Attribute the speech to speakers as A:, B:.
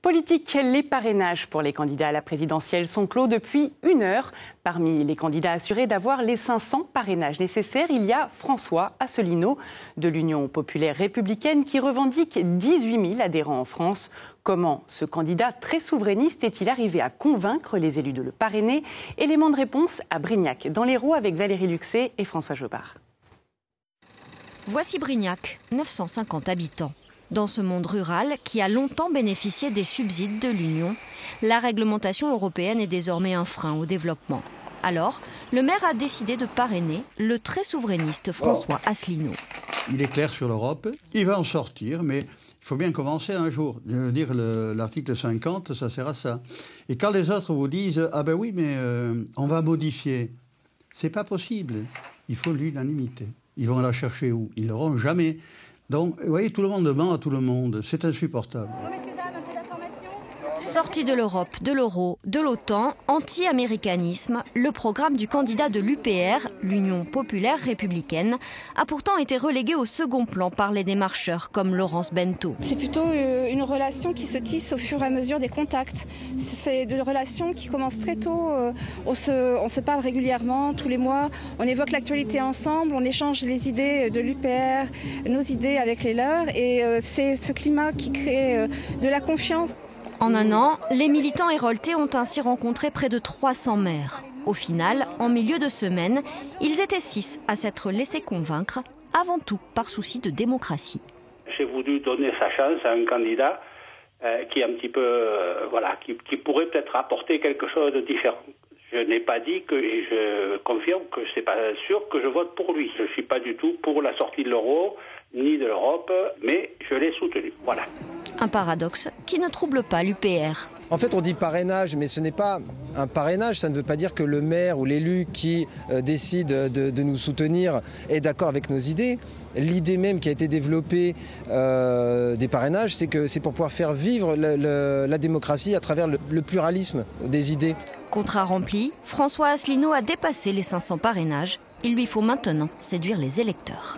A: Politique, les parrainages pour les candidats à la présidentielle sont clos depuis 1 heure. Parmi les candidats assurés d'avoir les 500 parrainages nécessaires, il y a François Asselineau de l'Union populaire républicaine qui revendique 18 000 adhérents en France. Comment ce candidat très souverainiste est-il arrivé à convaincre les élus de le parrainer? Élément de réponse à Brignac, dans l'Hérault, avec Valérie Luxet et François Jobard.
B: Voici Brignac, 950 habitants. Dans ce monde rural qui a longtemps bénéficié des subsides de l'Union, la réglementation européenne est désormais un frein au développement. Alors, le maire a décidé de parrainer le très souverainiste François Asselineau.
C: Il est clair sur l'Europe, il va en sortir, mais il faut bien commencer un jour. Je veux dire, l'article 50, ça sert à ça. Et quand les autres vous disent « Ah ben oui, mais on va modifier », c'est pas possible. Il faut l'unanimité. Ils vont la chercher où? Ils l'auront jamais. Donc, vous voyez, tout le monde ment à tout le monde. C'est insupportable.
B: Sortie de l'Europe, de l'euro, de l'OTAN, anti-américanisme, le programme du candidat de l'UPR, l'Union populaire républicaine, a pourtant été relégué au second plan par les démarcheurs comme Laurence Bento.
D: C'est plutôt une relation qui se tisse au fur et à mesure des contacts. C'est des relations qui commencent très tôt. On se parle régulièrement, tous les mois. On évoque l'actualité ensemble, on échange les idées de l'UPR, nos idées avec les leurs. Et c'est ce climat qui crée de la confiance.
B: En 1 an, les militants héroltais ont ainsi rencontré près de 300 maires. Au final, en milieu de semaine, ils étaient 6 à s'être laissés convaincre, avant tout par souci de démocratie.
E: J'ai voulu donner sa chance à un candidat qui est un petit peu, qui pourrait peut-être apporter quelque chose de différent. Je n'ai pas dit et je confirme que c'est pas sûr que je vote pour lui. Je ne suis pas du tout pour la sortie de l'euro, ni de l'Europe, mais je l'ai soutenu. Voilà.
B: Un paradoxe qui ne trouble pas l'UPR.
F: En fait, on dit parrainage, mais ce n'est pas un parrainage. Ça ne veut pas dire que le maire ou l'élu qui décide de nous soutenir est d'accord avec nos idées. L'idée même qui a été développée des parrainages, c'est que c'est pour pouvoir faire vivre la démocratie à travers le pluralisme des idées.
B: Contrat rempli, François Asselineau a dépassé les 500 parrainages. Il lui faut maintenant séduire les électeurs.